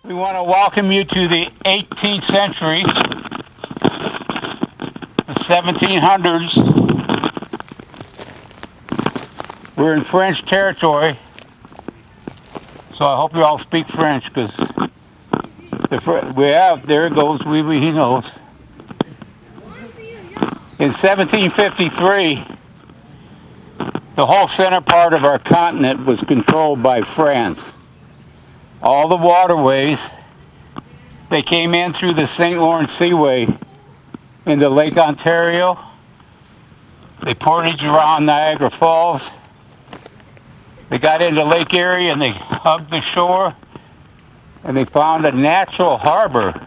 We want to welcome you to the 18th century, the 1700s. We're in French territory, so I hope you all speak French, because there it goes, he knows. In 1753, the whole center part of our continent was controlled by France. All the waterways, they came in through the St. Lawrence Seaway into Lake Ontario. They portaged around Niagara Falls. They got into Lake Erie and they hugged the shore, and they found a natural harbor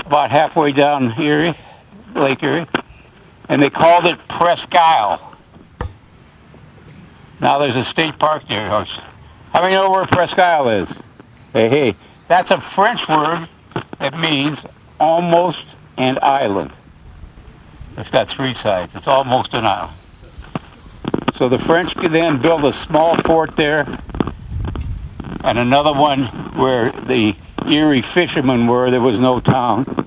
about halfway down Lake Erie, and they called it Presque Isle. Now there's a state park there. How many know where Presque Isle is? Hey, that's a French word that means almost an island. It's got three sides. It's almost an island. So the French could then build a small fort there, and another one where the Erie fishermen were. There was no town.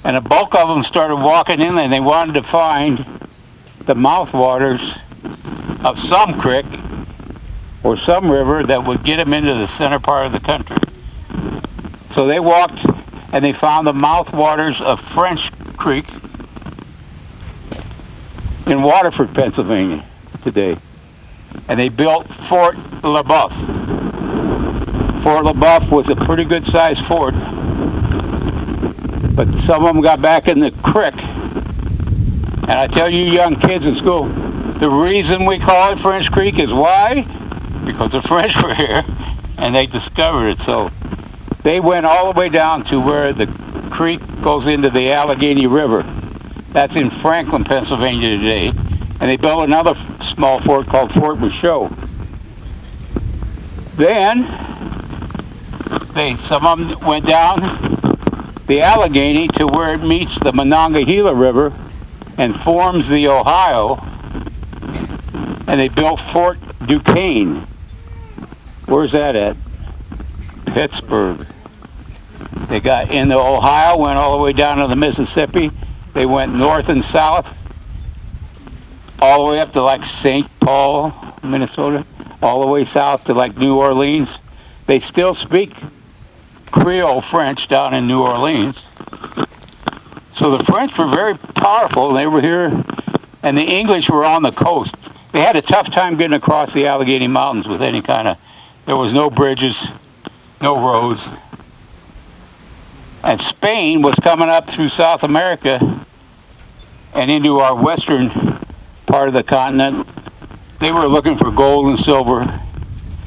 And a bulk of them started walking in, and they wanted to find the mouthwaters of some creek or some river that would get them into the center part of the country. So they walked and they found the mouthwaters of French Creek in Waterford, Pennsylvania today. And they built Fort LeBoeuf. Fort LeBoeuf was a pretty good sized fort, but some of them got back in the creek. And I tell you young kids in school, the reason we call it French Creek is why? Because the French were here and they discovered it. So they went all the way down to where the creek goes into the Allegheny River. That's in Franklin, Pennsylvania today. And they built another small fort called Fort Michaud. Then some of them went down the Allegheny to where it meets the Monongahela River and forms the Ohio. And they built Fort Duquesne. Where's that at? Pittsburgh. They got in the Ohio, went all the way down to the Mississippi. They went north and south, all the way up to like St. Paul, Minnesota, all the way south to like New Orleans. They still speak Creole French down in New Orleans. So the French were very powerful. They were here, and the English were on the coast. They had a tough time getting across the Allegheny Mountains with any kind of, there was no bridges, no roads. And Spain was coming up through South America and into our western part of the continent. They were looking for gold and silver.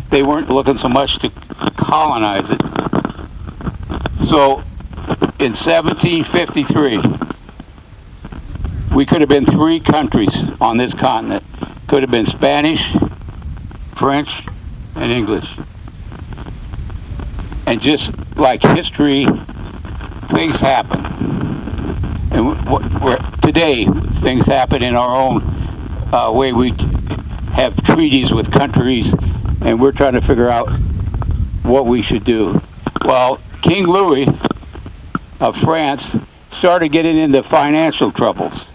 They weren't looking so much to colonize it. So in 1753, we could have been three countries on this continent. Could have been Spanish, French, and English. And just like history, things happen. And today, things happen in our own way. We have treaties with countries, and we're trying to figure out what we should do. Well, King Louis of France started getting into financial troubles.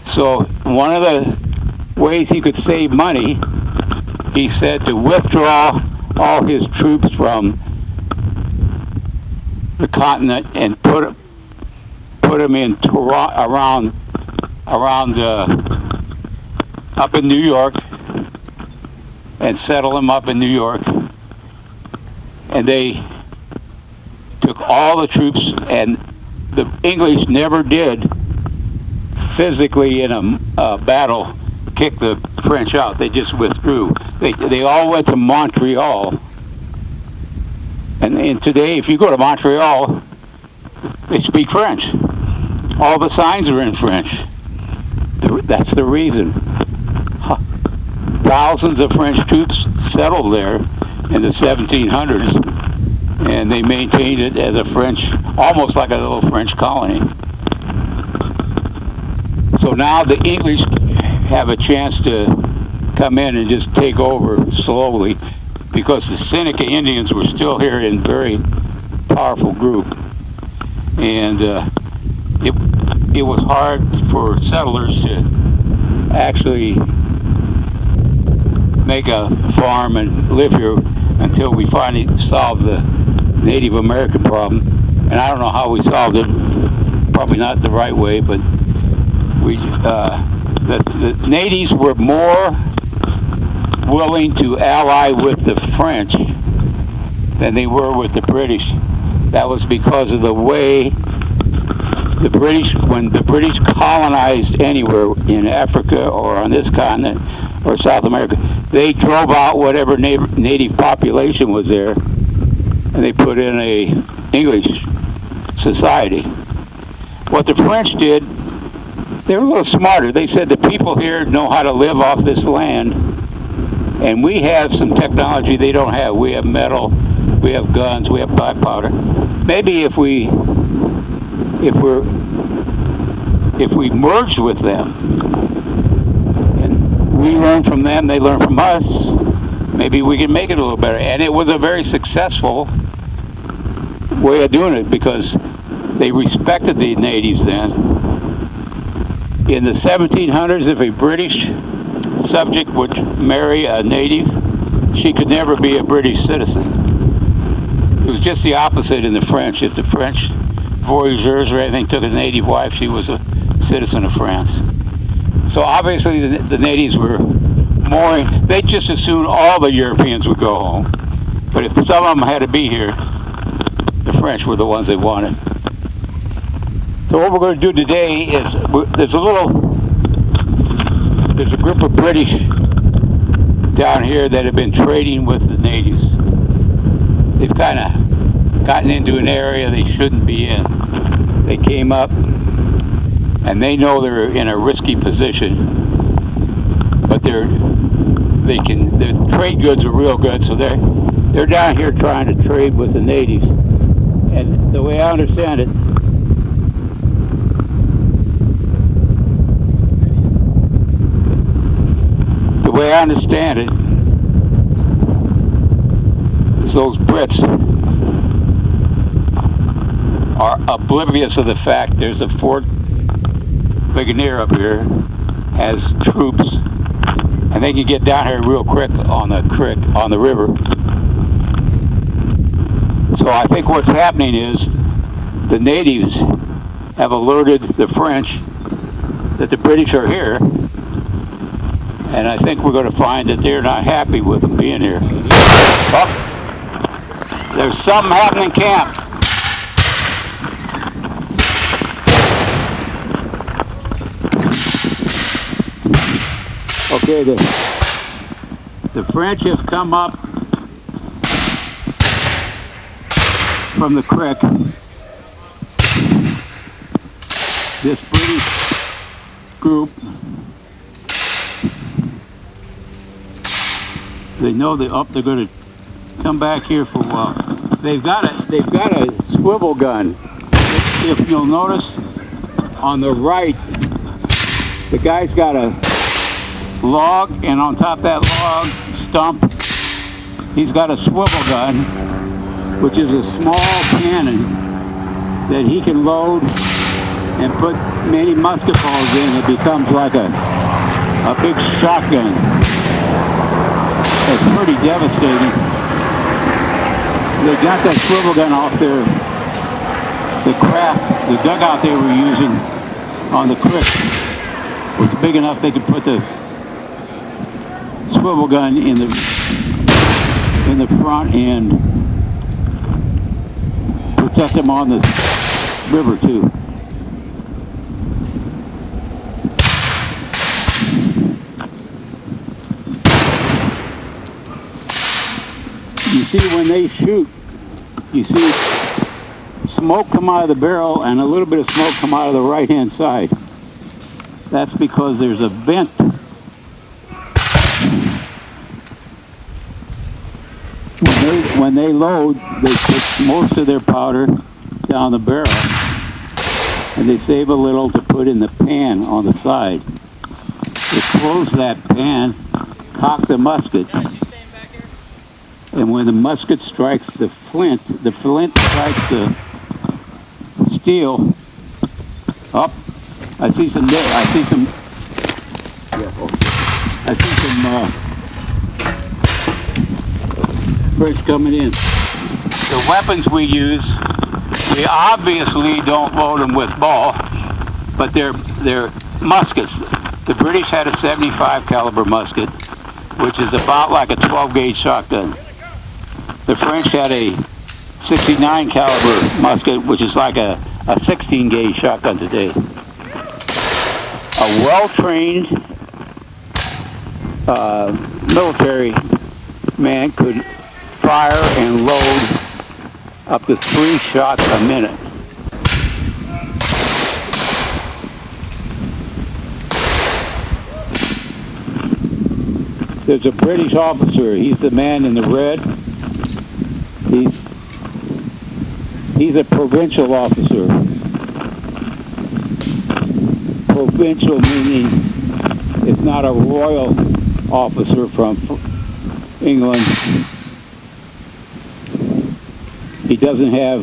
So one of the ways he could save money, he said to withdraw all his troops from the continent and put them in around up in New York, and settle them up in New York. And they took all the troops, and the English never did physically in a battle kick the French out. They just withdrew. They all went to Montreal. And today, if you go to Montreal, they speak French. All the signs are in French. That's the reason. Thousands of French troops settled there in the 1700s, and they maintained it as a French, almost like a little French colony. So now the English have a chance to come in and just take over slowly. because the Seneca Indians were still here in very powerful group, and it was hard for settlers to actually make a farm and live here until we finally solved the Native American problem. And I don't know how we solved it, probably not the right way, but the natives were more willing to ally with the French than they were with the British. That was because of the way the British, when the British colonized anywhere in Africa or on this continent or South America, they drove out whatever native population was there, and they put in a English society. What the French did, they were a little smarter. They said the people here know how to live off this land, and we have some technology they don't have. We have metal, we have guns, we have black powder. Maybe if we merged with them and we learn from them, they learn from us, maybe we can make it a little better. And it was a very successful way of doing it because they respected the natives then. In the 1700s, if a British subject would marry a native, she could never be a British citizen. It was just the opposite in the French. If the French voyageurs or anything took a native wife, she was a citizen of France. So obviously the natives were more, they just assumed all the Europeans would go home. But if some of them had to be here, the French were the ones they wanted. So what we're going to do today is, there's a group of British down here that have been trading with the natives. They've kind of gotten into an area they shouldn't be in. They came up and they know they're in a risky position, but their trade goods are real good, so they're down here trying to trade with the natives. And the way I understand it, is those Brits are oblivious of the fact there's a Fort Ligonier up here, has troops, and they can get down here real quick on the river. So I think what's happening is the natives have alerted the French that the British are here, and I think we're going to find that they're not happy with them being here. Oh, there's something happening in camp. Okay, the French have come up from the creek. This British group, they know they're going to come back here for a while. They've got a swivel gun. If you'll notice on the right, the guy's got a log, and on top of that log stump, he's got a swivel gun, which is a small cannon that he can load and put many musket balls in. It becomes like a big shotgun. It's pretty devastating. They got that swivel gun off the dugout they were using on the creek was big enough they could put the swivel gun in the front and protect them on the river too. You see, when they shoot, you see smoke come out of the barrel and a little bit of smoke come out of the right-hand side. That's because there's a vent. When they load, they put most of their powder down the barrel, and they save a little to put in the pan on the side. They close that pan, cock the musket, And when the musket strikes the flint strikes the steel. Up, I see some French coming in. The weapons we use, we obviously don't load them with ball, but they're muskets. The British had a 75 caliber musket, which is about like a 12 gauge shotgun. The French had a 69 caliber musket, which is like a 16 gauge shotgun today. A well-trained military man could fire and load up to 3 shots a minute. There's a British officer. He's the man in the red. He's a provincial officer. Provincial meaning it's not a royal officer from England. He doesn't have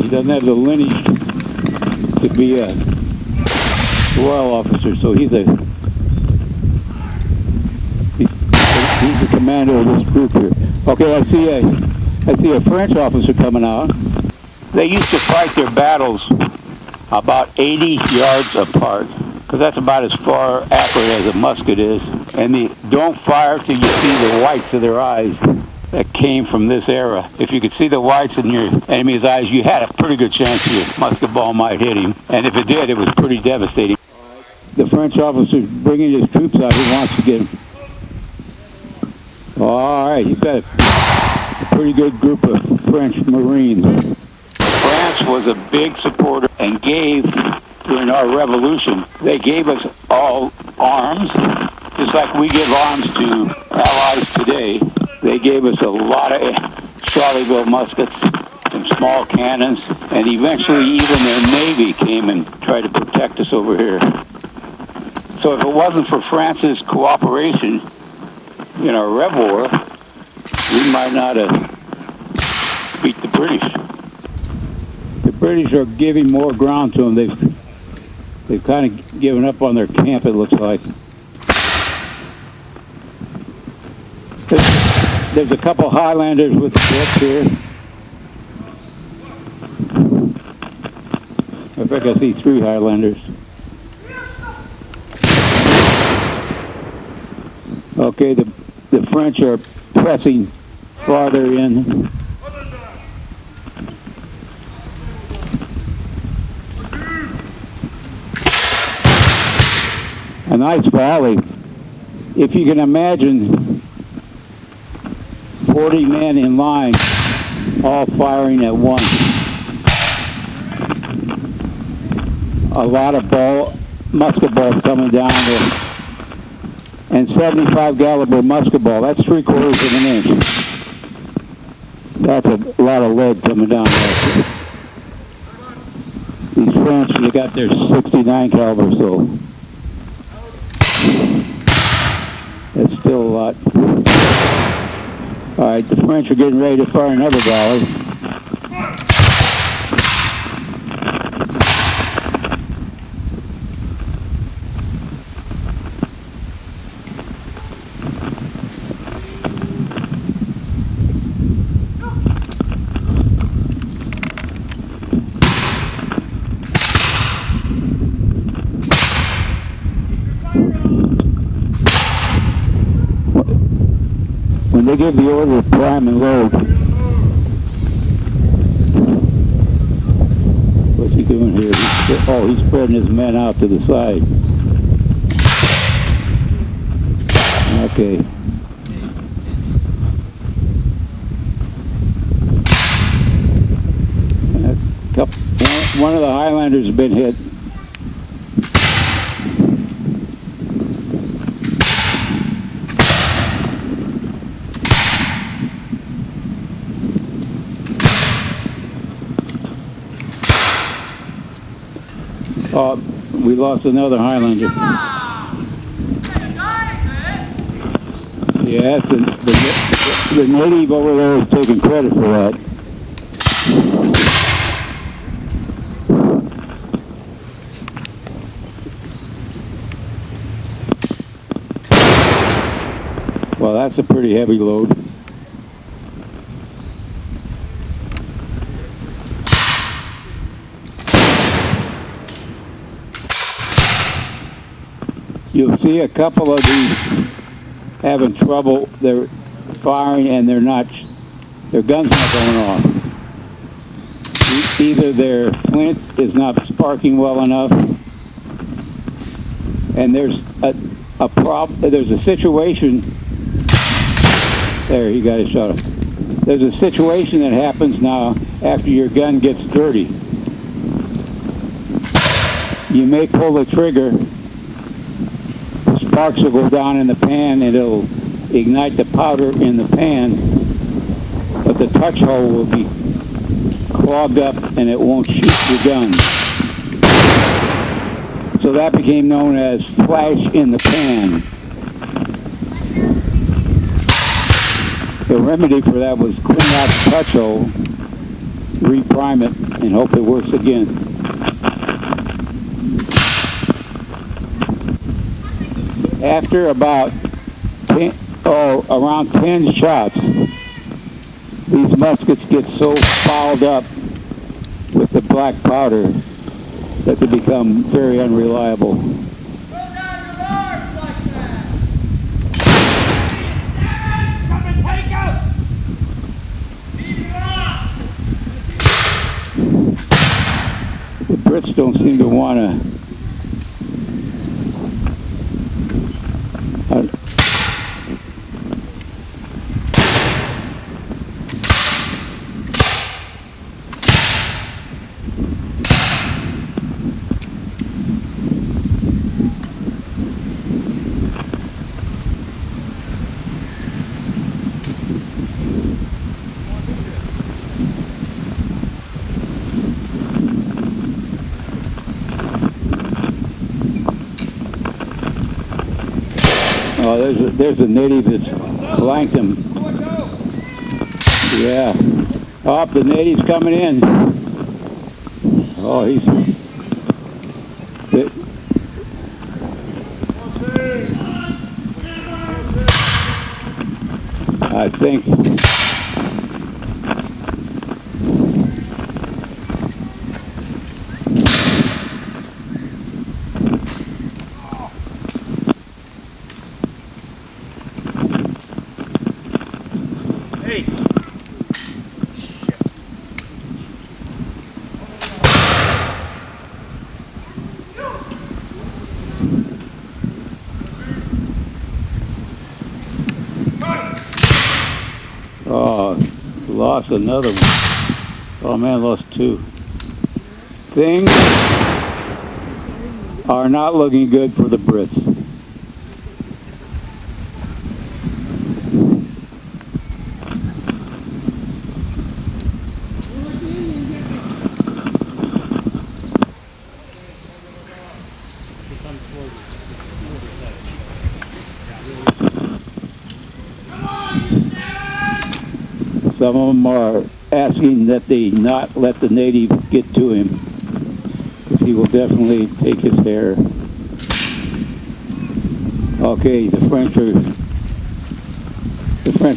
the lineage to be a royal officer, so he's the commander of this group here. Okay, I see a French officer coming out. They used to fight their battles about 80 yards apart, because that's about as far accurate as a musket is. And they don't fire till you see the whites of their eyes that came from this era. If you could see the whites in your enemy's eyes, you had a pretty good chance your musket ball might hit him. And if it did, it was pretty devastating. The French officer's bringing his troops out. He wants to get them. All right, he's got a pretty good group of French Marines. France was a big supporter and gave, during our revolution, they gave us all arms, just like we give arms to allies today. They gave us a lot of Charleville muskets, some small cannons, and eventually even their Navy came and tried to protect us over here. So if it wasn't for France's cooperation in our Rev War, we might not have beat the British. The British are giving more ground to them. They've kind of given up on their camp, it looks like. There's a couple Highlanders with ships here. I think I see 3 Highlanders. Okay, the French are pressing farther in. A nice volley. If you can imagine 40 men in line, all firing at once. A lot of musket balls coming down there. And 75 caliber musket ball, that's 3/4 of an inch. That's a lot of lead coming down there. These French, they got their 69 caliber, so that's still a lot. All right, the French are getting ready to fire another volley. When they give the order of prime and load, what's he doing here? He's spreading his men out to the side. Okay. One of the Highlanders has been hit. Oh, we lost another Highlander. Yes, the native over there is taking credit for that. Well, that's a pretty heavy load. You'll see a couple of these having trouble. They're firing and their gun's not going off. Either their flint is not sparking well enough, and there's a problem. There's a situation. There, you got a shot. There's a situation that happens now after your gun gets dirty. You may pull the trigger. The sparks will go down in the pan and it'll ignite the powder in the pan, but the touch hole will be clogged up and it won't shoot your gun. So that became known as flash in the pan. The remedy for that was clean out the touch hole, reprime it, and hope it works again. After about around 10 shots, these muskets get so fouled up with the black powder that they become very unreliable. The Brits don't seem to want to there's a native that's flanked him. Yeah. Oh, the native's coming in. Oh, he's... I think... Lost another one. Oh man, lost two. Things are not looking good for the Brits. Some of them are asking that they not let the native get to him, because he will definitely take his hair. Okay, the French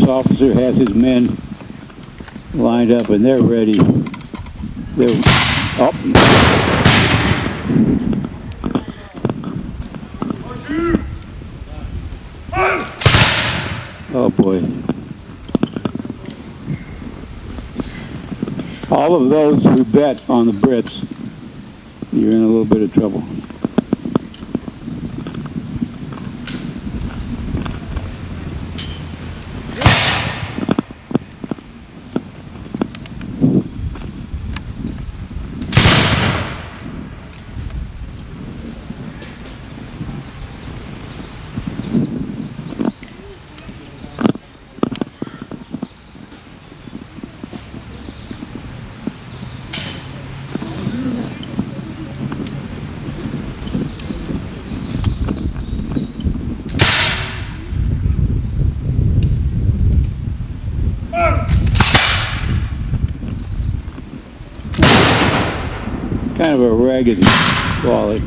officer has his men lined up and they're ready. Oh boy. All of those who bet on the Brits, you're in a little bit of trouble. kind of a ragged quality.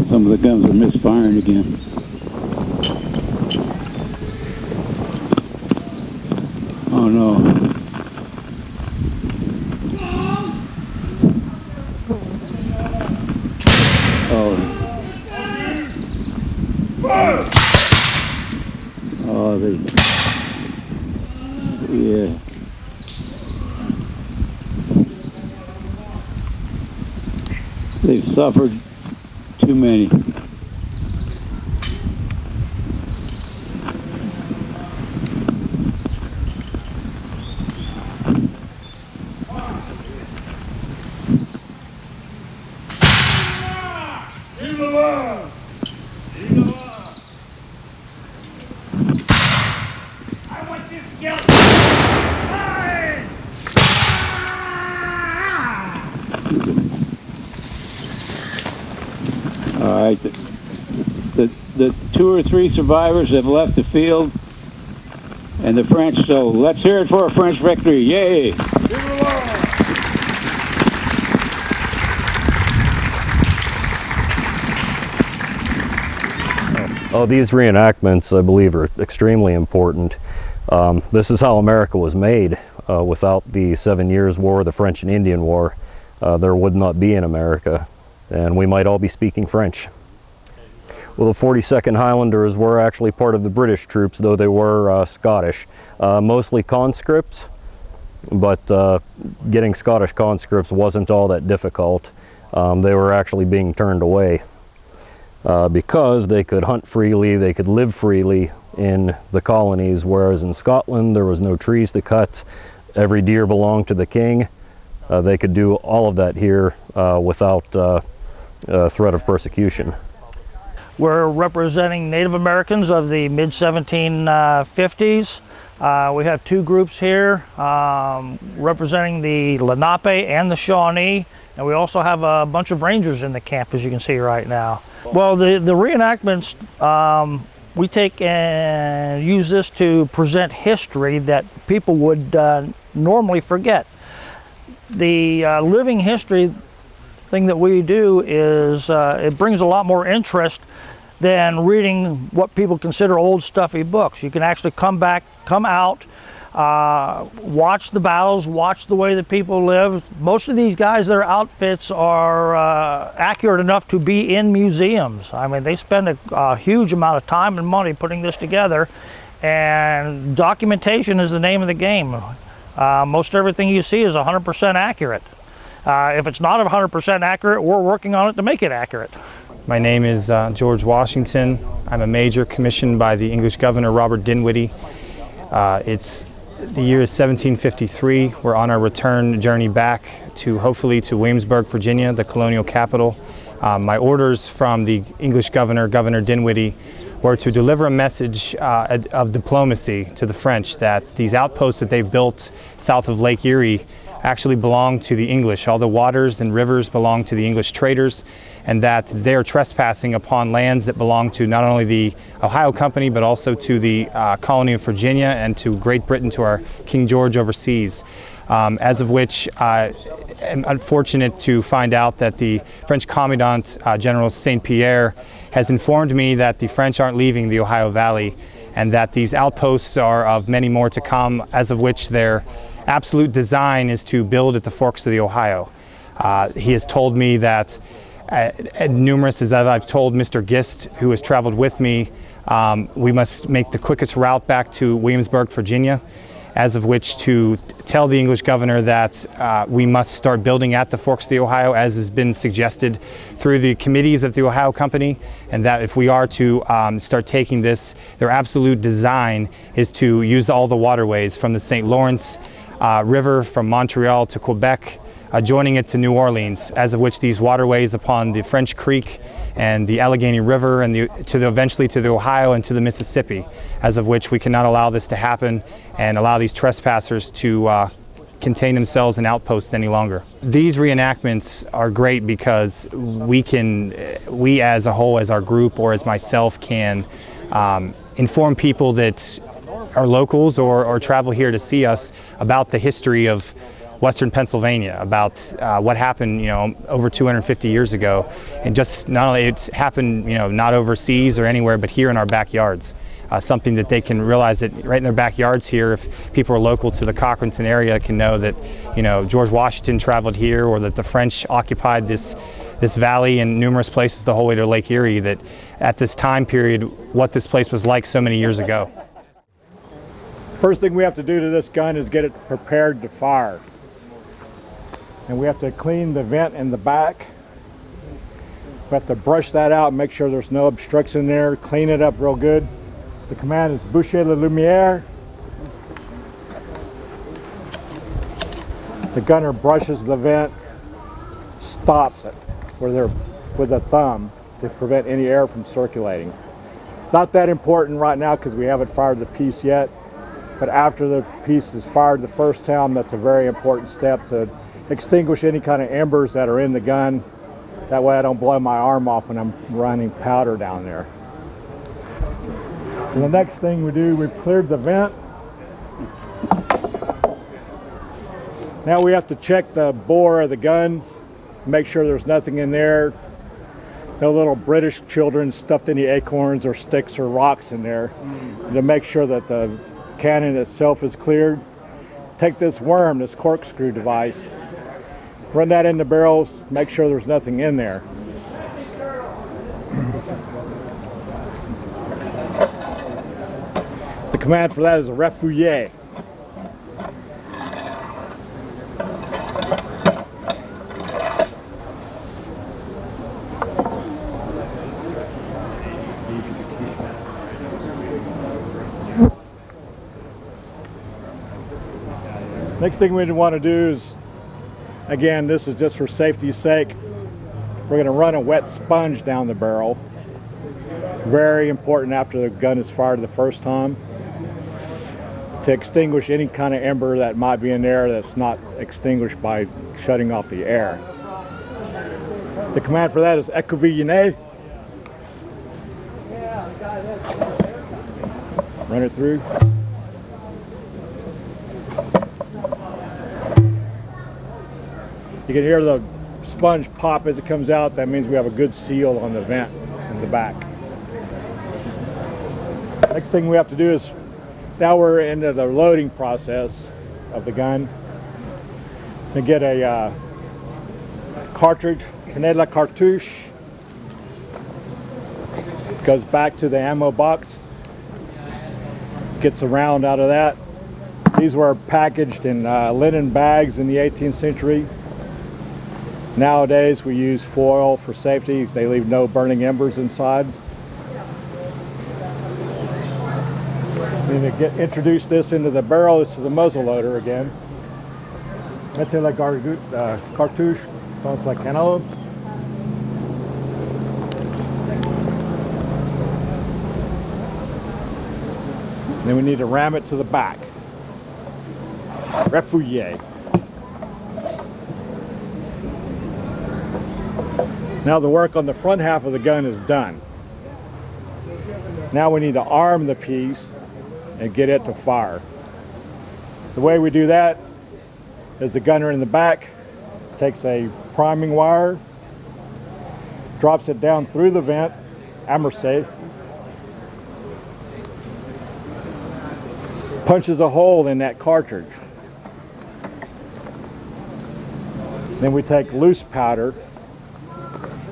Some of the guns are misfiring again. Oh no. Oh. Oh, yeah. They've suffered too many. I want this skeleton. All right, the 2 or 3 survivors have left the field, and the French, so let's hear it for a French victory. Yay! Oh, these reenactments, I believe, are extremely important. This is how America was made. Without the 7 Years' War, the French and Indian War, there would not be an America, and we might all be speaking French. Well, the 42nd Highlanders were actually part of the British troops, though they were Scottish. Mostly conscripts, but getting Scottish conscripts wasn't all that difficult. They were actually being turned away. Because they could hunt freely, they could live freely in the colonies, whereas in Scotland there was no trees to cut, every deer belonged to the king. They could do all of that here without threat of persecution. We're representing Native Americans of the mid-1750s. We have 2 groups here representing the Lenape and the Shawnee, and we also have a bunch of rangers in the camp, as you can see right now. Well, the reenactments, we take and use this to present history that people would normally forget. The living history thing that we do is it brings a lot more interest than reading what people consider old stuffy books. You can actually come out, watch the battles, watch the way that people live. Most of these guys, their outfits are accurate enough to be in museums. I mean, they spend a huge amount of time and money putting this together, and documentation is the name of the game. Most everything you see is 100% accurate. If it's not 100% accurate, we're working on it to make it accurate. My name is George Washington. I'm a major commissioned by the English Governor Robert Dinwiddie. The year is 1753. We're on our return journey back to, hopefully, to Williamsburg, Virginia, the colonial capital. My orders from the English Governor, Governor Dinwiddie, were to deliver a message of diplomacy to the French that these outposts that they've built south of Lake Erie actually belong to the English. All the waters and rivers belong to the English traders, and that they're trespassing upon lands that belong to not only the Ohio Company, but also to the colony of Virginia and to Great Britain, to our King George overseas. As of which I am unfortunate to find out that the French Commandant, General St. Pierre, has informed me that the French aren't leaving the Ohio Valley, and that these outposts are of many more to come, as of which their absolute design is to build at the forks of the Ohio. He has told me that, numerous as I've told Mr. Gist, who has traveled with me, we must make the quickest route back to Williamsburg, Virginia, as of which to tell the English governor that we must start building at the forks of the Ohio, as has been suggested through the committees of the Ohio Company, and that if we are to start taking this, their absolute design is to use all the waterways from the St. Lawrence River, from Montreal to Quebec, joining it to New Orleans, as of which these waterways upon the French Creek and the Allegheny River and eventually to the Ohio and to the Mississippi, as of which we cannot allow this to happen and allow these trespassers to contain themselves in outposts any longer. These reenactments are great because we as a whole, as our group or as myself, can inform people that are locals or travel here to see us about the history of Western Pennsylvania, about what happened, over 250 years ago, and just not only it's happened, not overseas or anywhere, but here in our backyards. Something that they can realize that right in their backyards here, if people are local to the Cochranton area, can know that, George Washington traveled here, or that the French occupied this valley and numerous places the whole way to Lake Erie, that at this time period, what this place was like so many years ago. First thing we have to do to this gun is get it prepared to fire. And we have to clean the vent in the back. We have to brush that out and make sure there's no obstruction there, clean it up real good. The command is boucher la lumière. The gunner brushes the vent, stops it with a thumb to prevent any air from circulating. Not that important right now because we haven't fired the piece yet, but after the piece is fired the first time, that's a very important step to extinguish any kind of embers that are in the gun. That way I don't blow my arm off when I'm running powder down there. And the next thing we do, we've cleared the vent. Now we have to check the bore of the gun, make sure there's nothing in there. No little British children stuffed any acorns or sticks or rocks in there. To make sure that the cannon itself is cleared, take this worm, this corkscrew device, run that in the barrels, make sure there's nothing in there. The command for that is refouiller. Next thing we want to do is, again, this is just for safety's sake, we're going to run a wet sponge down the barrel. Very important after the gun is fired the first time, to extinguish any kind of ember that might be in there that's not extinguished by shutting off the air. The command for that is écouvillonner. Run it through. You can hear the sponge pop as it comes out. That means we have a good seal on the vent in the back. Next thing we have to do is, now we're into the loading process of the gun. To get a cartridge, prenez la cartouche. Goes back to the ammo box. Gets a round out of that. These were packaged in linen bags in the 18th century. Nowadays we use foil for safety. They leave no burning embers inside. We need to introduce this into the barrel. This is the muzzle loader again. Mettez la cartouche dans la canon. Then we need to ram it to the back. Refouiller. Now the work on the front half of the gun is done. Now we need to arm the piece and get it to fire. The way we do that is the gunner in the back takes a priming wire, drops it down through the vent, amorce, punches a hole in that cartridge. Then we take loose powder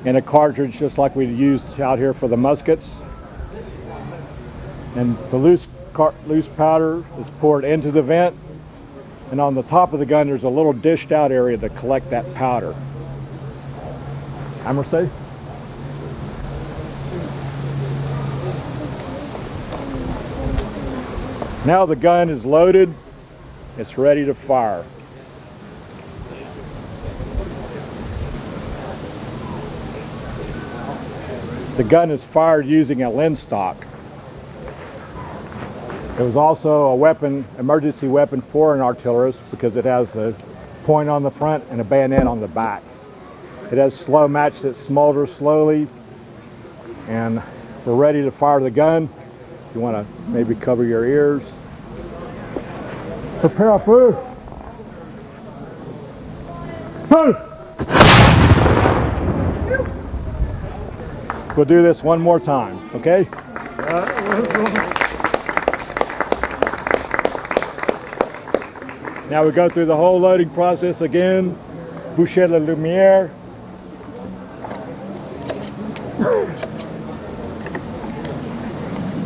in a cartridge just like we used out here for the muskets. And the loose powder is poured into the vent, and on the top of the gun there's a little dished out area to collect that powder. Amorce. Now the gun is loaded, it's ready to fire. The gun is fired using a linstock. It was also a weapon, emergency weapon for an artillerist because it has the point on the front and a bayonet on the back. It has slow match that smolders slowly, and we're ready to fire the gun. You want to maybe cover your ears. Prepare for move. We'll do this one more time, okay? Now we go through the whole loading process again. Boucher la lumière.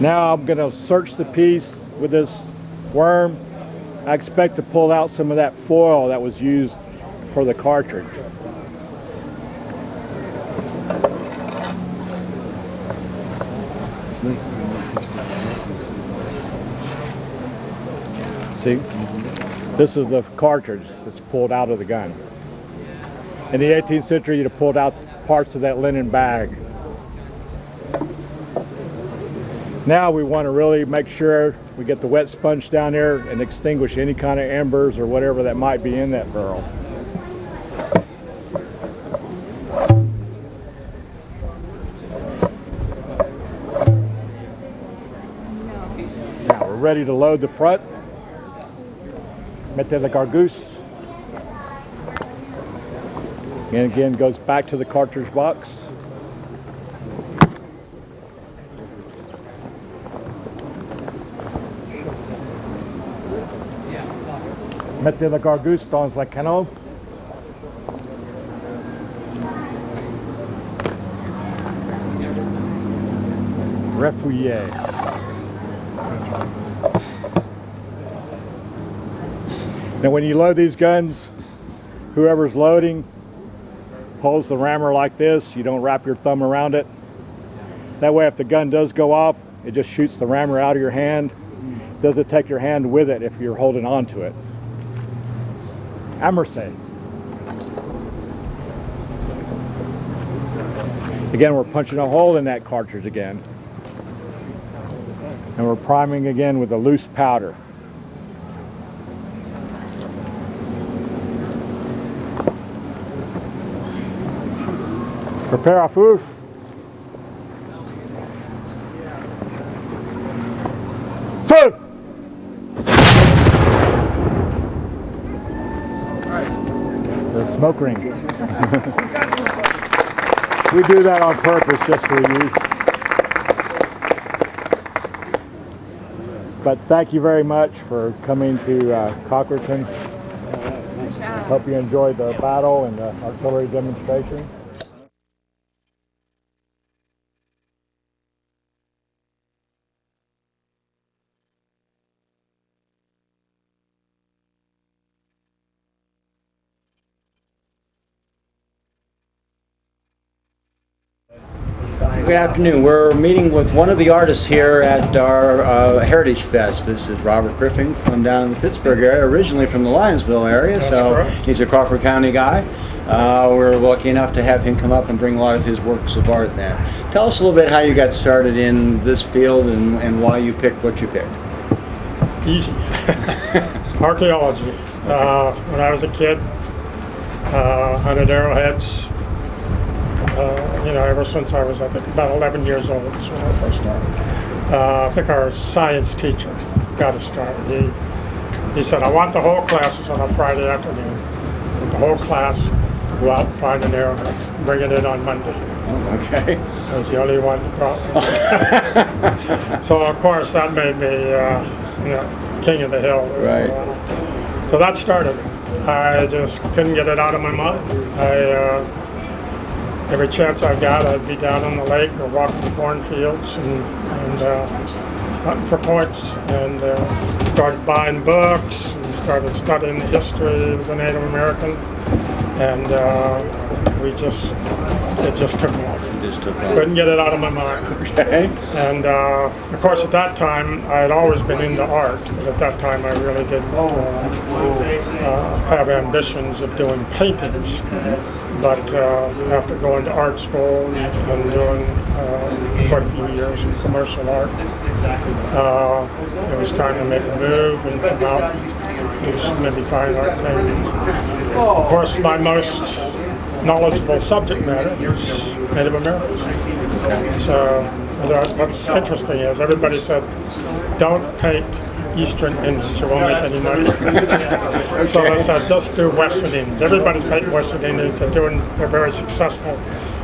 Now I'm going to search the piece with this worm. I expect to pull out some of that foil that was used for the cartridge. See, this is the cartridge that's pulled out of the gun. In the 18th century, you'd have pulled out parts of that linen bag. Now we want to really make sure we get the wet sponge down there and extinguish any kind of embers or whatever that might be in that barrel. Now we're ready to load the front. Mettez la gargousse. And again, goes back to the cartridge box. Mettez la gargousse dans le canon. Refouiller. Now when you load these guns, whoever's loading holds the rammer like this. You don't wrap your thumb around it. That way if the gun does go off, it just shoots the rammer out of your hand. Doesn't take your hand with it if you're holding on to it. Amorce. Again, we're punching a hole in that cartridge again. And we're priming again with a loose powder. Prepare à feu. Feu! The smoke ring. We do that on purpose just for you. But thank you very much for coming to Cochraton. Hope you enjoyed the battle and the artillery demonstration. Good afternoon. We're meeting with one of the artists here at our Heritage Fest. This is Robert Griffing from down in the Pittsburgh area, originally from the Lyonsville area, so he's a Crawford County guy. We're lucky enough to have him come up and bring a lot of his works of art there. Tell us a little bit how you got started in this field and why you picked what you picked. Easy. Archaeology. When I was a kid, hunted arrowheads. Ever since I was, I think, about 11 years old is when I first started. I think our science teacher got us started. He said, I want the whole class on a Friday afternoon. The whole class go out and find an arrowhead, bring it in on Monday. Oh, okay. I was the only one that brought So, of course, that made me, king of the hill. Right. So that started. I just couldn't get it out of my mind. Every chance I got, I'd be down on the lake or walking the cornfields and hunting for points, and started buying books and started studying the history of the Native American. and it just took off. Just took off. Couldn't get it out of my mind. Okay. And of course, at that time, I had always been into art, but at that time, I really didn't have ambitions of doing paintings. But after going to art school and doing quite a few years in commercial art, it was time to make a move and come out do some maybe fine art painting. Of course, my most knowledgeable subject matter is Native Americans. So what's interesting is everybody said, don't paint Eastern Indians, you won't make any money. So they said, just do Western Indians. Everybody's painting Western Indians, they're very successful.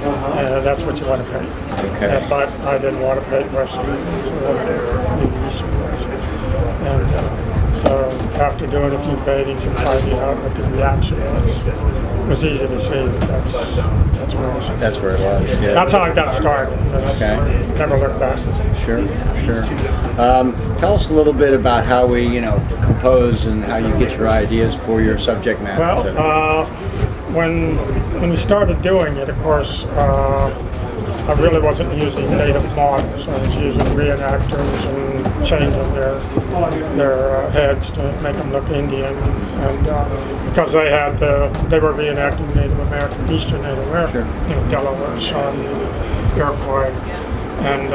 That's what you want to paint. Okay. But I didn't want to paint Western Indians, so I wanted to paint Eastern Indians. And so after doing a few paintings and finding out what the reaction was easy to see that that's where it was. That's where it was. Yeah. That's how I got started. Okay. Never looked back. Sure. Tell us a little bit about how we, compose and how you get your ideas for your subject matter. Well, when we started doing it, of course, I really wasn't using native models. I was using reenactors and changing their heads to make them look Indian, and because they were reenacting Native American, Eastern Native American, Delaware, Shawnee, Iroquois, and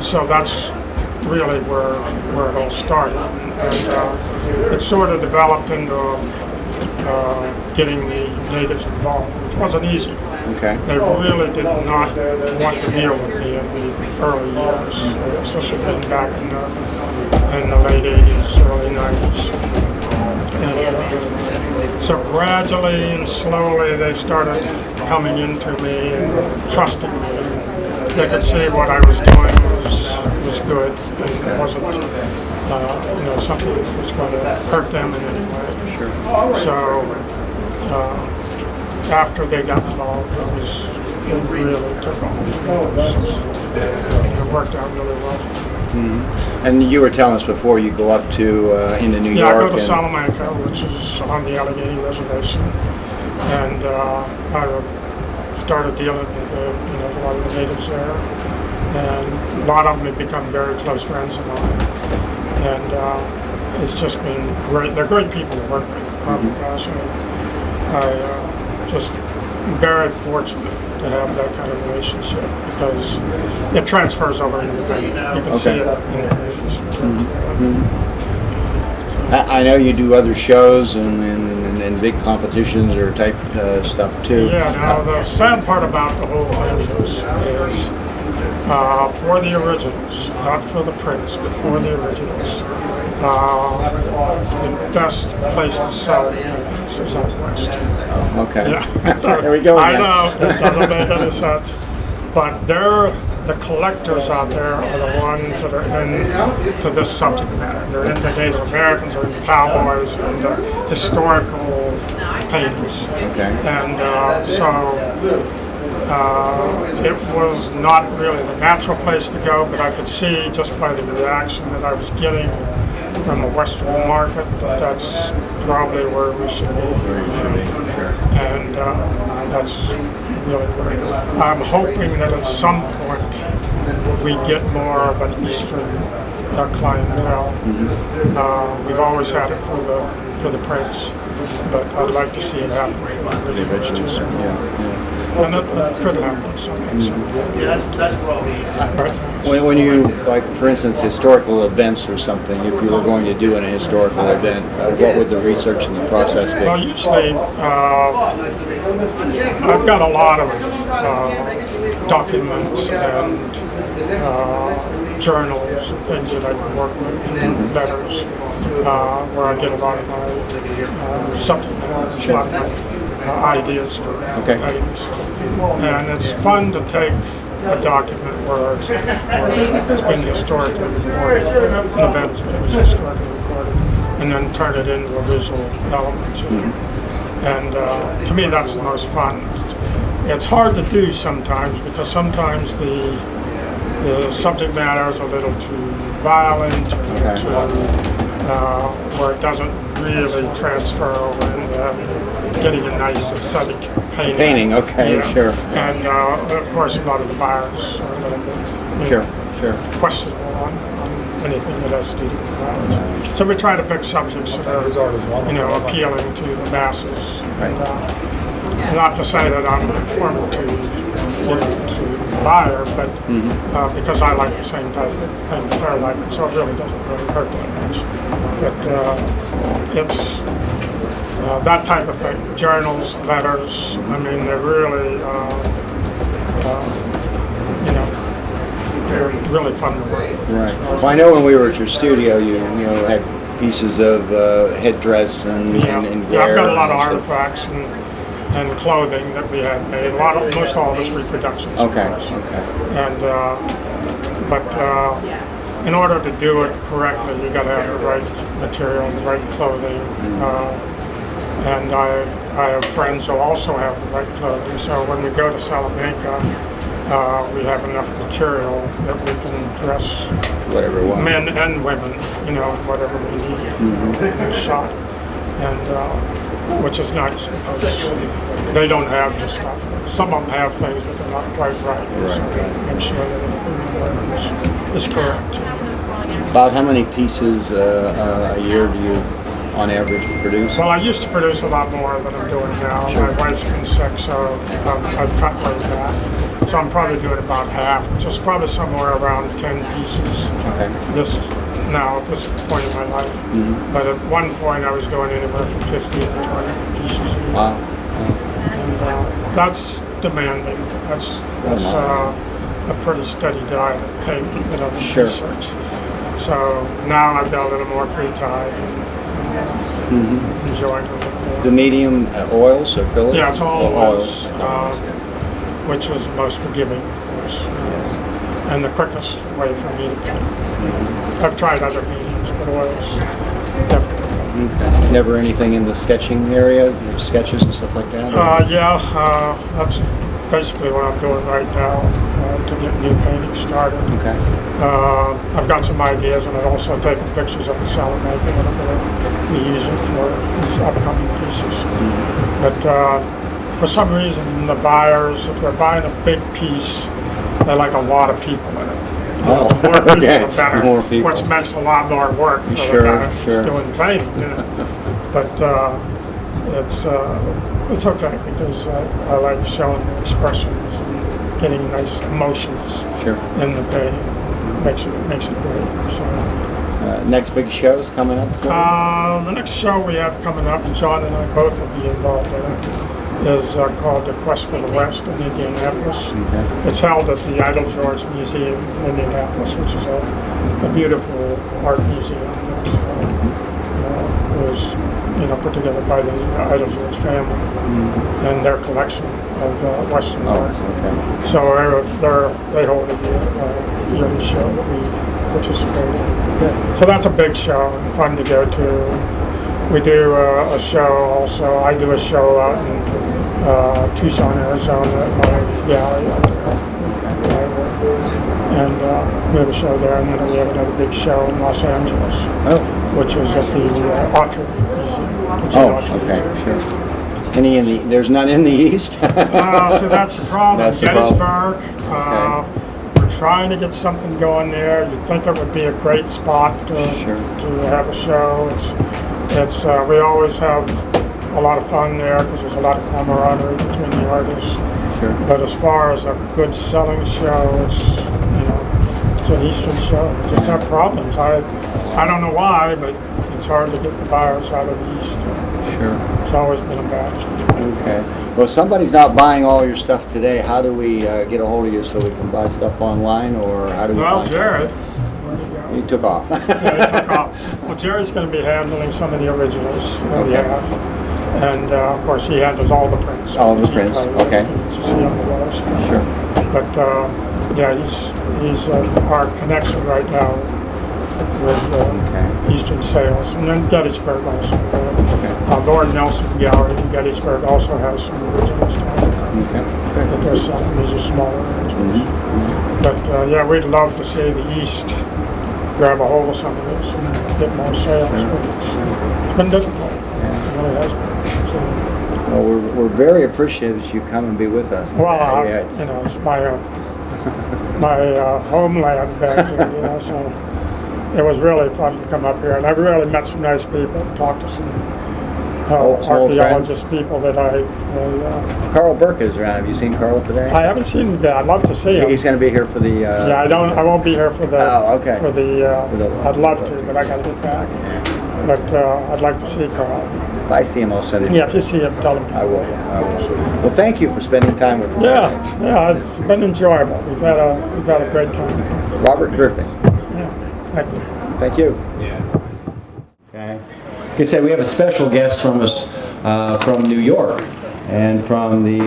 so that's really where it all started, and it sort of developed into getting the natives involved, which wasn't easy. Okay. They really did not want to deal with me in the early years. This would have been back in the late 80s, early 90s. And so gradually and slowly they started coming into me and trusting me. They could see what I was doing was good, and it wasn't something that was going to hurt them in any way. Sure. So after they got involved, it really took off. It worked out really well for me. Mm-hmm. And you were telling us before you go up to into New York. Yeah, I go to Salamanca, which is on the Allegheny Reservation, and I started dealing with a lot of the natives there, and a lot of them have become very close friends of mine, and it's just been great. They're great people to work with. Gosh, I just very fortunate to have that kind of relationship because it transfers over into the painting. You can see it in the paintings. I know you do other shows and big competitions or type stuff too. Yeah, now the sad part about the whole thing is for the originals, not for the prints, but for the originals, the best place to sell paintings is out west. Okay. Yeah. There we go I again. know, it doesn't make any sense. But the collectors out there are the ones that are into this subject matter. They're into Native Americans, or into cowboys, or into historical paintings. Okay. And it was not really the natural place to go, but I could see just by the reaction that I was getting from the Western market that that's probably where we should be. And that's really where I'm hoping that at some point we get more of an Eastern clientele. We've always had it for the prints, but I'd like to see it happen for the originals too. And it could happen someday. When you, like, for instance, historical events or something, if you were going to do a historical event, what would the research and the process be? Well, usually I've got a lot of documents and journals and things that I can work with, and letters, where I get a lot of my subject matter, a lot of my ideas for paintings. And it's fun to take a document where it's been historically recorded, an event's been historically recorded, and then turn it into a visual element. And to me, that's the most fun. It's hard to do sometimes because sometimes the subject matter is a little too violent, or too where it doesn't really transfer over into getting a nice aesthetic painting. Painting, okay, Yeah. sure. And of course, a lot of the buyers are a little bit Sure. questionable on anything that has to do with violence. So we try to pick subjects that are, appealing to the masses. Right. And, not to say that I'm conforming to the buyer, but because I like the same type of thing that they're liking, so it really doesn't really hurt that much. But it's that type of thing. Journals, letters. I mean, they're really, they're really fun to work with. Right. Well, I know when we were at your studio, you had pieces of headdress and Yeah, I've got a lot of artifacts and clothing that we have made. Most all of it's reproductions. Okay. Of course. Okay. And but in order to do it correctly, you got to have the right material, the right clothing. And I have friends who also have the right clothing. So when we go to Salamanca, we have enough material that we can dress Whatever we want. men and women, whatever we need in shot. And which is nice because they don't have the stuff. Some of them have things, but they're not quite right. So we make sure that everything is correct. About how many pieces a year do you, on average, produce? Well, I used to produce a lot more than I'm doing now. My wife's been sick, so I've cut way back. So I'm probably doing about half, which is probably somewhere around 10 pieces. Okay. Now at this point in my life. But at one point I was doing anywhere from 15 to 20 pieces a year. Wow. And that's demanding. That's a pretty steady diet of painting, Sure. research. So now I've got a little more free time and enjoying it a little more. The medium oils, acrylic? Yeah, it's all oils, Okay. which is most forgiving, of course, and the quickest way for me to paint. I've tried other mediums, but oils, definitely. Okay. Never anything in the sketching area, sketches and stuff like that? That's basically what I'm doing right now to get new painting started. Okay. I've got some ideas, and I've also taken pictures of the Salamanca that I'm going to be using for these upcoming pieces. But for some reason, the buyers, if they're buying a big piece, they like a lot of people in it. Oh, the more people, okay. the better, More people. which makes a lot more work for Sure, the guy who's sure. doing painting. But it's okay because I like showing the expressions and getting nice emotions in the painting. Makes it great. So. Next big show's coming up? The next show we have coming up, John and I both will be involved in it, is called The Quest for the West in Indianapolis. Okay. It's held at the Idle George Museum in Indianapolis, which is a beautiful art museum that was put together by the Idle George family and their collection of Western art. Okay. So they hold a yearly show that we participate in. So that's a big show and fun to go to. We do a show also. I do a show out in Tucson, Arizona at my gallery out there. And we have a show there, and then we have another big show in Los Angeles, which is at the Autry Museum. Okay, sure. Any there's none in the East? So that's the problem. That's the problem. Gettysburg. We're trying to get something going there. You'd think it would be a great spot to have a show. It's we always have a lot of fun there because there's a lot of camaraderie between the artists. Sure. But as far as a good selling show, it's an Eastern show. We just have problems. I don't know why, but it's hard to get the buyers out of the East. Sure. It's always been a battle. Okay. Well, if somebody's not buying all your stuff today, how do we get a hold of you so we can buy stuff online, or how do we? Well, find Jared. He took off. Yeah, he took off. Well, Jerry's going to be handling some of the originals that we have. And of course, he handles all the prints. All the prints, okay. You see on the walls. Sure. But yeah, he's our connection right now with Eastern Sales, and then Gettysburg also. Lord Nelson Gallery in Gettysburg also has some originals down there. That they're selling. These are smaller originals. But yeah, we'd love to see the East grab a hold of some of this and get more sales. But it's been difficult. It really has been. So, Well, we're very appreciative that you come and be with us today. well, you know, it's my homeland back here, you know, so it was really fun to come up here. And I really met some nice people, talked to some archaeologist people that I Carl Burke is around. Have you seen Carl today? I haven't seen him yet. I'd love to see him. He's going to be here for the... yeah, I won't be here for the... Oh, okay. For the... I'd love to, but I got to get back. But I'd like to see Carl. If I see him, I'll send it. Yeah, if you see him, tell him. I will. Well, thank you for spending time with us. Yeah, it's been enjoyable. We've had a great time. Robert Griffing. Yeah, thank you. Thank you. Okay. Like I said, we have a special guest from us from New York and from the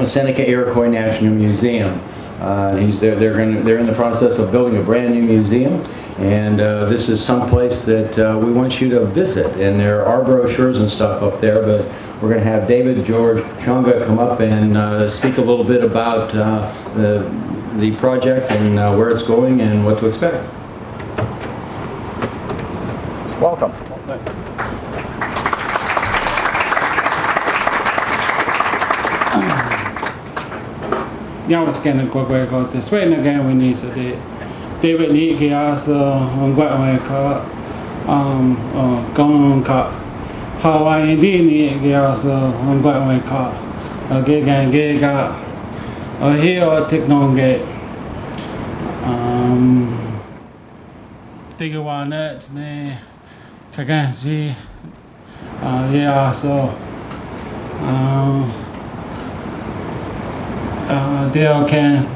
Seneca-Iroquois National Museum. They're in the process of building a brand new museum, and this is someplace that we want you to visit. And there are brochures and stuff up there, but we're going to have David George Chonga come up and speak a little bit about the project and where it's going and what to expect. Welcome. Nhau scan qua qua qua the sweat again we need so David need gas on quite my car gone car how I indeed need gas on quite my car get here take no get take one net ne kaganji yeah so they can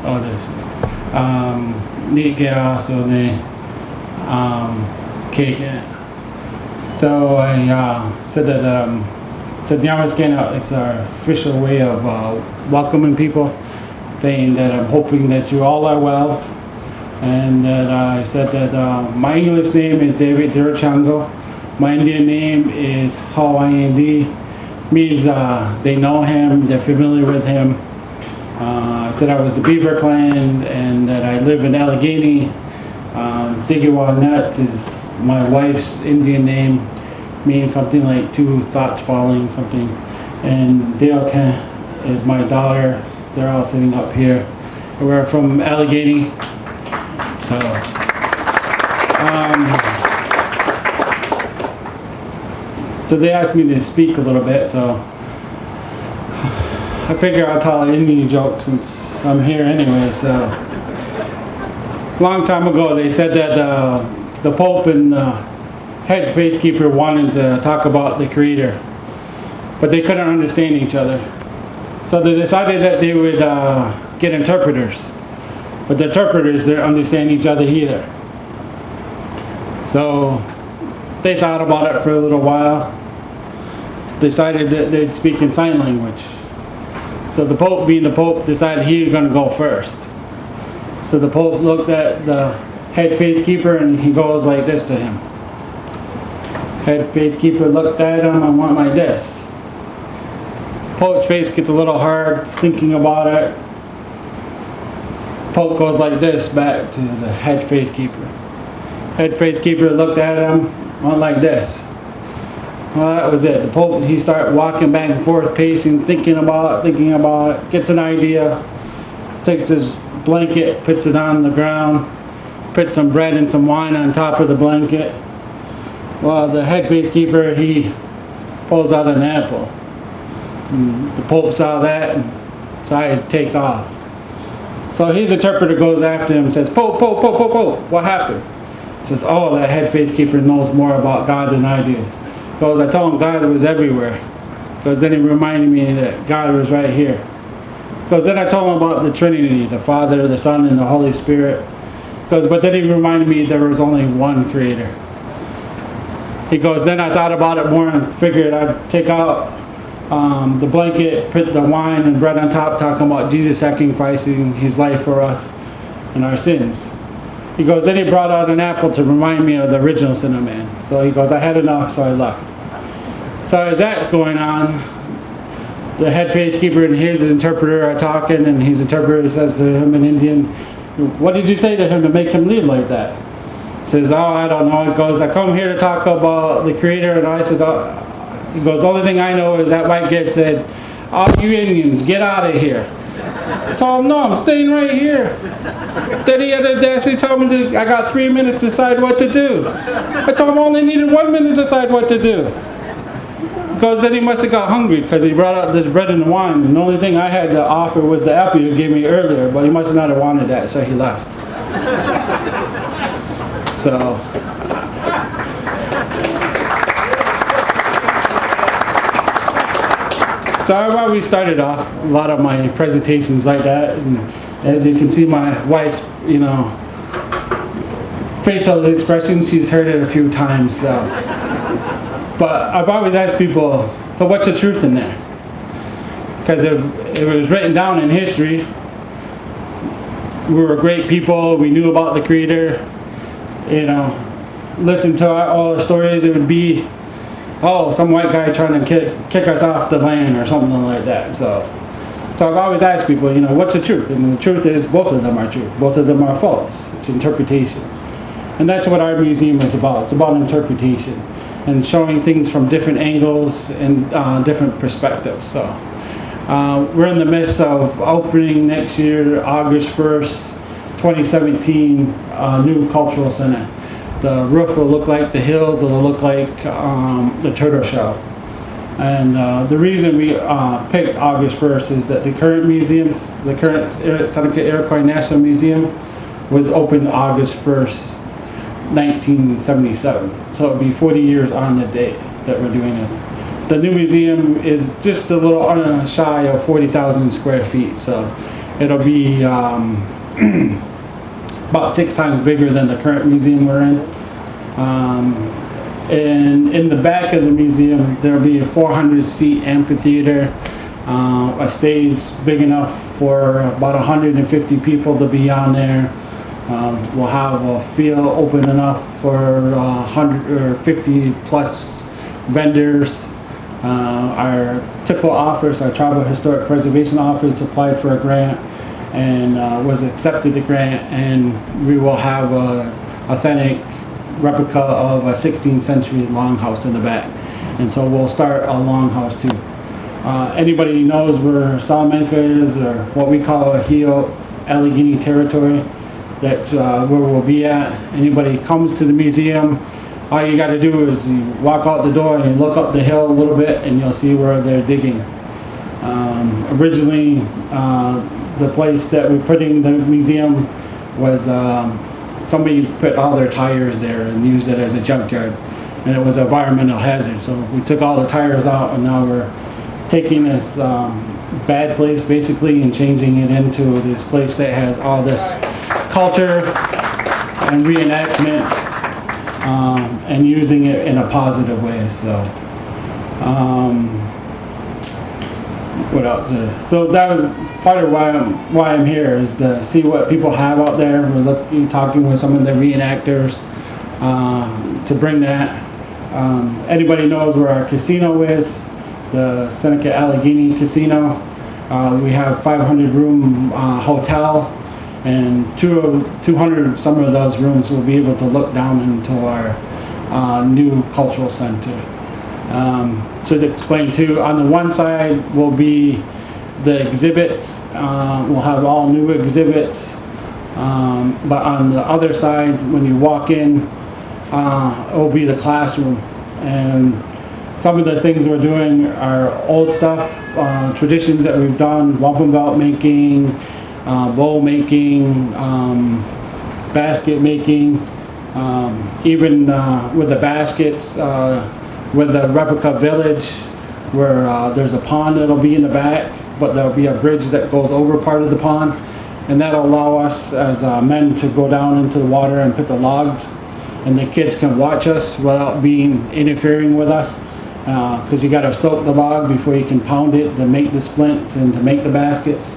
this is need gas so they cake so I said that so now it's our official way of welcoming people, saying that I'm hoping that you all are well, and that I said that my English name is David Durachango, my Indian name is Hawaii, means they know him, they're familiar with him. I said I was the Beaver Clan and that I live in Allegheny. Digiwa Nut is my wife's Indian name, means something like two thoughts falling, something. And Dale is my daughter. They're all sitting up here. We're from Allegheny. So they asked me to speak a little bit, so I figure I'll tell an Indian joke since I'm here anyway. So, long time ago they said that the Pope and the head faith keeper wanted to talk about the Creator, but they couldn't understand each other. So they decided that they would get interpreters, but the interpreters didn't understand each other either. So they thought about it for a little while, decided that they'd speak in sign language. So the Pope, being the Pope, decided he was going to go first. So the Pope looked at the head faith keeper and he goes like this to him. Head faith keeper looked at him and went like this. Pope's face gets a little hard thinking about it. Pope goes like this back to the head faith keeper. Head faith keeper looked at him, went like this. Well, that was it. The Pope, he started walking back and forth, pacing, thinking about it, gets an idea, takes his blanket, puts it on the ground, puts some bread and some wine on top of the blanket. Well, the head faith keeper, he pulls out an apple. And the Pope saw that and decided to take off. So his interpreter goes after him and says, Pope, what happened? He says, oh, that head faith keeper knows more about God than I do. Because I told him God was everywhere. Because then he reminded me that God was right here. Because then I told him about the Trinity, the Father, the Son, and the Holy Spirit. But then he reminded me there was only one Creator. He goes, then I thought about it more and figured I'd take out the blanket, put the wine and bread on top, talking about Jesus sacrificing his life for us and our sins. He goes, then he brought out an apple to remind me of the original sin of man. So he goes, I had enough, so I left. So as that's going on, the head faith keeper and his interpreter are talking, and his interpreter says to him in Indian, What did you say to him to make him leave like that? He says, oh, I don't know. He goes, I come here to talk about the Creator, and I said, he goes, the only thing I know is that white kid said, all you Indians, get out of here. I told him, no, I'm staying right here. Then he had a desk, he told me I got 3 minutes to decide what to do. I told him I only needed 1 minute to decide what to do. Because then he must have got hungry because he brought out this bread and wine, and the only thing I had to offer was the apple you gave me earlier, but he must not have wanted that, so he left. So I've always started off a lot of my presentations like that, and as you can see, my wife's, facial expressions, she's heard it a few times. But I've always asked people, so what's the truth in there? Because if it was written down in history, we were great people, we knew about the Creator, listen to all our stories, it would be, oh, some white guy trying to kick us off the land or something like that. So I've always asked people, what's the truth? And the truth is both of them are true. Both of them are false. It's interpretation. And that's what our museum is about. It's about interpretation and showing things from different angles and different perspectives. So we're in the midst of opening next year, August 1st, 2017, new cultural center. The roof will look like the hills, it'll look like the turtle shell. And the reason we picked August 1st is that the current Seneca-Iroquois National Museum was opened August 1st, 1977. So it'll be 40 years on the date that we're doing this. The new museum is just a little shy of 40,000 square feet. So it'll be about 6 times bigger than the current museum we're in. And in the back of the museum, there'll be a 400-seat amphitheater, a stage big enough for about 150 people to be on there. We'll have a field open enough for 150 plus vendors. Our TIPO office, our Tribal Historic Preservation Office, applied for a grant and was accepted the grant, and we will have a authentic replica of a 16th century longhouse in the back. And so we'll start a longhouse too. Anybody knows where Salamanca is, or what we call a Heel-Allegheny territory, that's where we'll be at. Anybody comes to the museum, all you got to do is you walk out the door and you look up the hill a little bit and you'll see where they're digging. Originally, the place that we put in the museum was somebody put all their tires there and used it as a junkyard, and it was an environmental hazard. So we took all the tires out, and now we're taking this bad place basically and changing it into this place that has all this culture and reenactment, and using it in a positive way. So what else? So that was part of why I'm here, is to see what people have out there. We're talking with some of the reenactors to bring that. Anybody knows where our casino is, the Seneca-Allegheny Casino. We have 500-room hotel, and 200 some of those rooms will be able to look down into our new cultural center. So to explain too, on the one side will be the exhibits. We'll have all new exhibits, but on the other side, when you walk in, it will be the classroom. And some of the things we're doing are old stuff, traditions that we've done, wampum belt making, bowl making, basket making, even with the baskets, with the replica village, where there's a pond that'll be in the back, but there'll be a bridge that goes over part of the pond, and that'll allow us as men to go down into the water and put the logs, and the kids can watch us without interfering with us, because you got to soak the log before you can pound it to make the splints and to make the baskets.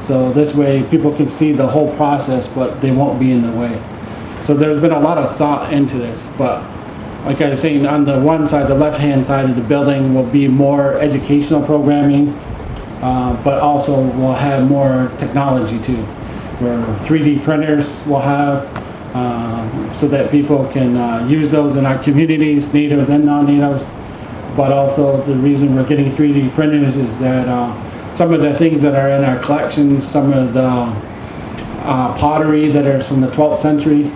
So this way people can see the whole process, but they won't be in the way. So there's been a lot of thought into this, but like I was saying, on the one side, the left-hand side of the building will be more educational programming, but also we'll have more technology too. where 3D printers we'll have, so that people can use those in our communities, natives and non-natives. But also the reason we're getting 3D printers is that some of the things that are in our collections, some of the pottery that is from the 12th century,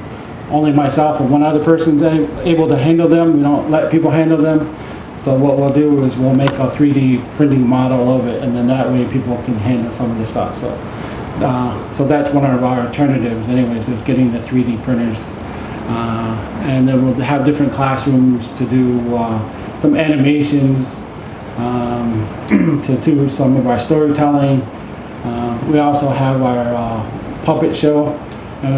only myself and one other person's able to handle them. We don't let people handle them. So what we'll do is we'll make a 3D printing model of it, and then that way people can handle some of the stuff. So that's one of our alternatives anyways, is getting the 3D printers. And then we'll have different classrooms to do some animations, to do some of our storytelling. We also have our puppet show.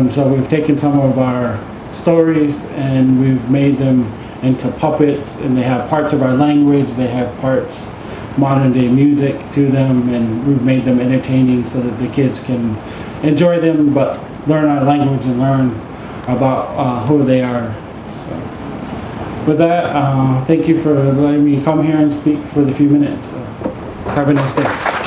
So we've taken some of our stories and we've made them into puppets, and they have parts of our language, they have parts modern day music to them, and we've made them entertaining so that the kids can enjoy them but learn our language and learn about who they are. So with that, thank you for letting me come here and speak for the few minutes. Have a nice day.